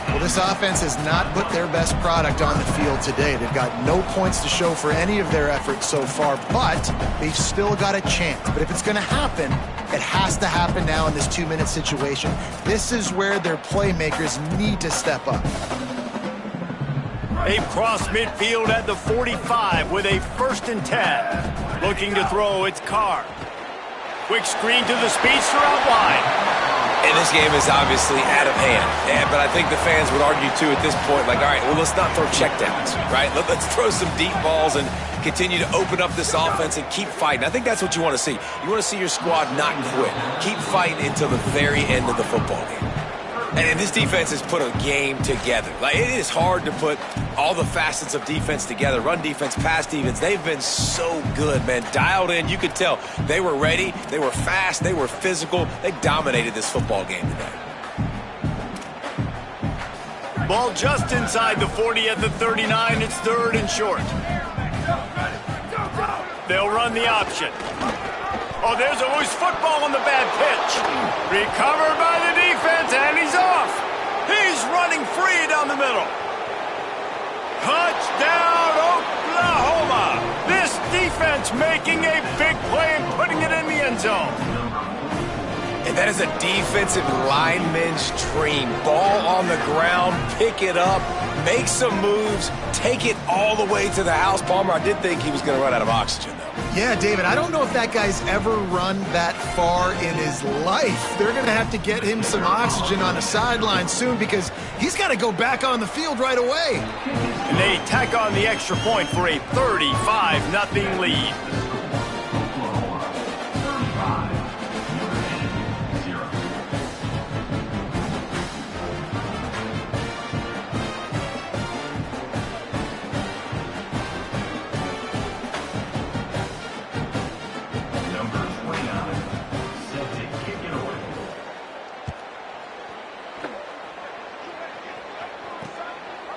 Well, this offense has not put their best product on the field today. They've got no points to show for any of their efforts so far, but they've still got a chance. But if it's going to happen, it has to happen now in this 2-minute situation. This is where their playmakers need to step up. They've crossed midfield at the 45 with a 1st and 10. Looking to throw, it's Carr. Quick screen to the speedster out wide. And this game is obviously out of hand. Yeah, but I think the fans would argue, too, at this point, like, all right, well, let's not throw checkdowns, right? Let's throw some deep balls and continue to open up this offense and keep fighting. I think that's what you want to see. You want to see your squad not quit. Keep fighting until the very end of the football game. And this defense has put a game together. Like, it is hard to put all the facets of defense together. Run defense, pass defense. They've been so good, man. Dialed in. You could tell they were ready. They were fast. They were physical. They dominated this football game today. Ball just inside the 40 at the 39. It's 3rd and short. They'll run the option. Oh, there's a loose football on the bad pitch. Recovered by the defense, and he's off. He's running free down the middle. Touchdown, Oklahoma. This defense making a big play and putting it in the end zone. And that is a defensive lineman's dream. Ball on the ground, pick it up, make some moves, take it all the way to the house. Palmer, I did think he was going to run out of oxygen, though. Yeah, David, I don't know if that guy's ever run that far in his life. They're going to have to get him some oxygen on the sideline soon because he's got to go back on the field right away. And they tack on the extra point for a 35-0 lead.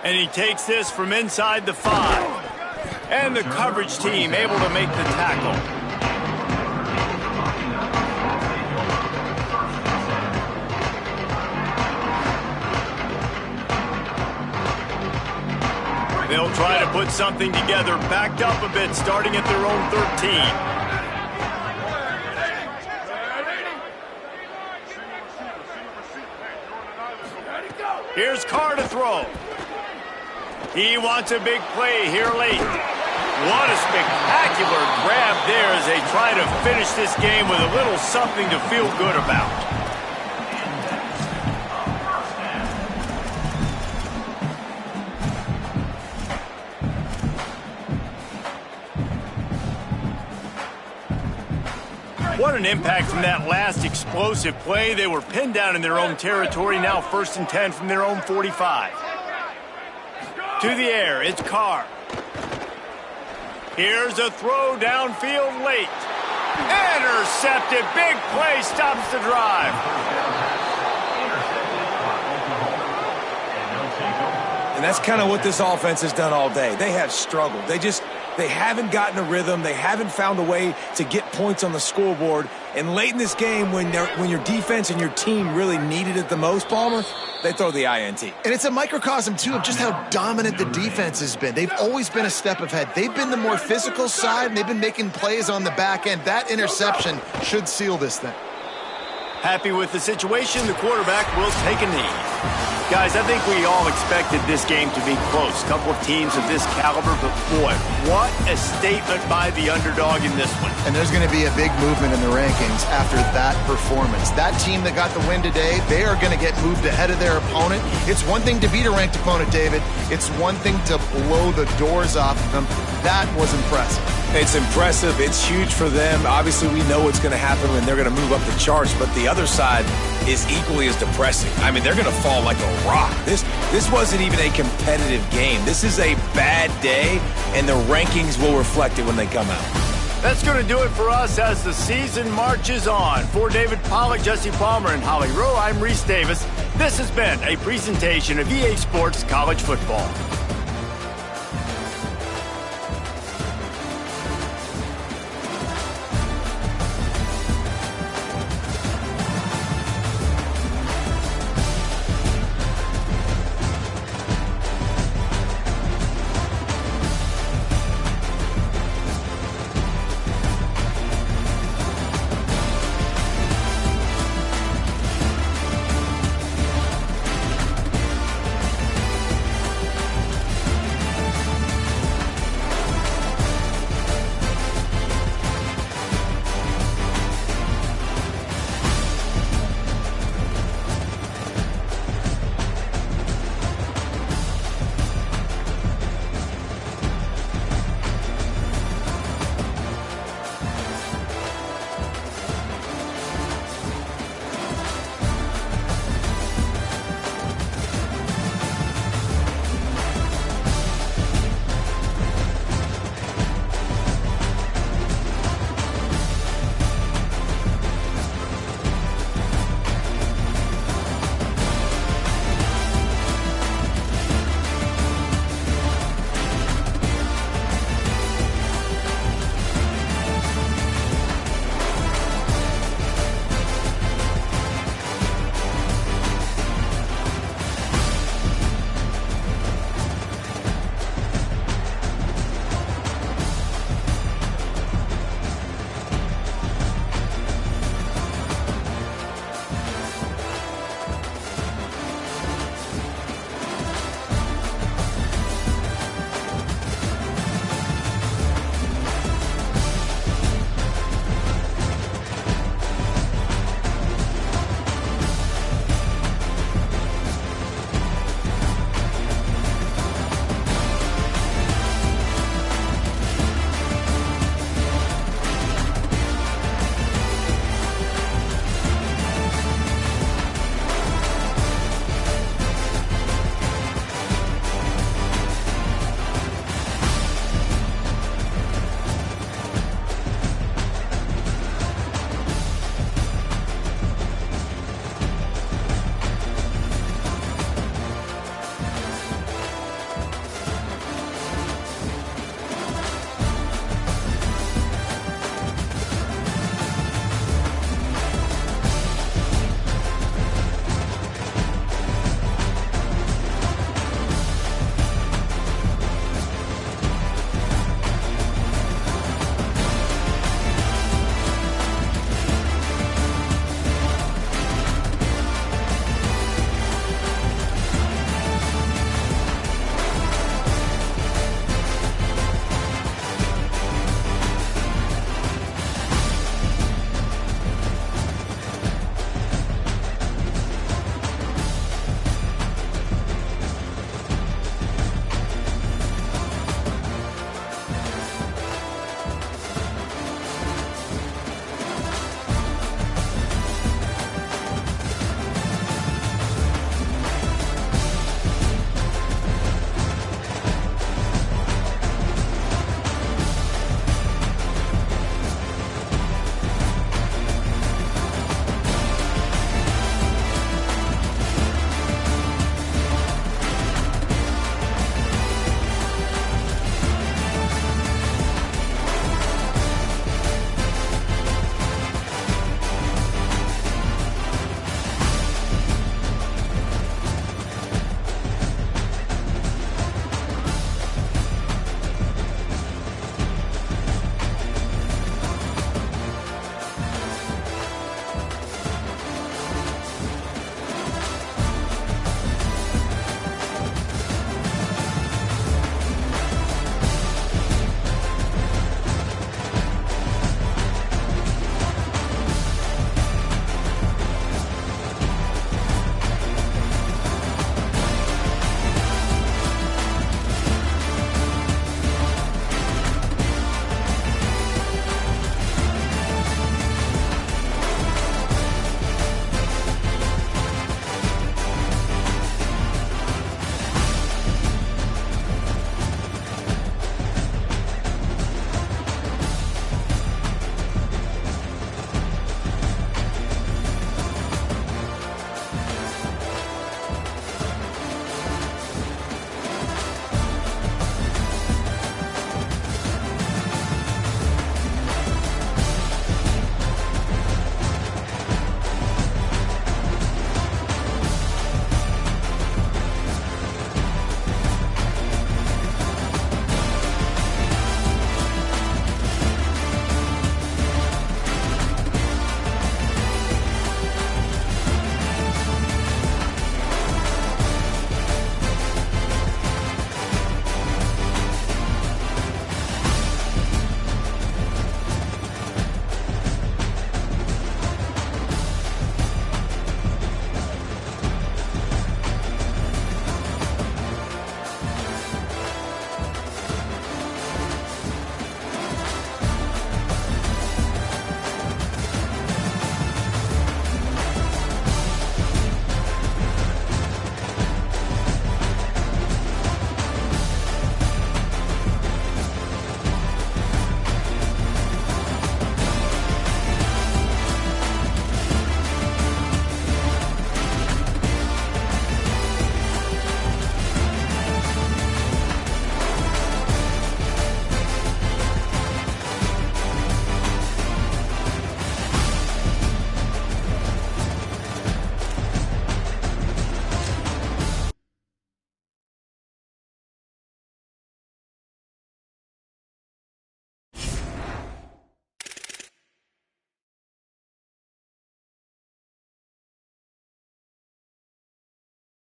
And he takes this from inside the 5. And the coverage team able to make the tackle. will try to put something together, backed up a bit, starting at their own 13. Here's Carr to throw. He wants a big play here late. What a spectacular grab there as they try to finish this game with a little something to feel good about. What an impact from that last explosive play. They were pinned down in their own territory, now 1st and 10 from their own 45. To the air, it's Carr. Here's a throw downfield late. Intercepted, big play, stops the drive. And that's kind of what this offense has done all day. They have struggled. They haven't gotten a rhythm. They haven't found a way to get points on the scoreboard. And late in this game, when your defense and your team really needed it the most, Palmer, they throw the INT. And it's a microcosm, too, of just how dominant the defense has been. They've always been a step ahead. They've been the more physical side, and they've been making plays on the back end. That interception should seal this thing. Happy with the situation, the quarterback will take a knee. Guys, I think we all expected this game to be close. Couple of teams of this caliber, but boy, what a statement by the underdog in this one. And there's going to be a big movement in the rankings after that performance. That team that got the win today, they are going to get moved ahead of their opponent. It's one thing to beat a ranked opponent, David. It's one thing to blow the doors off of them. That was impressive. It's impressive. It's huge for them. Obviously, we know what's going to happen when they're going to move up the charts, but the other side is equally as depressing. I mean, they're going to fall like a rock. This wasn't even a competitive game. This is a bad day, and the rankings will reflect it when they come out. That's going to do it for us as the season marches on. For David Pollack, Jesse Palmer, and Holly Rowe, I'm Reese Davis. This has been a presentation of EA Sports College Football.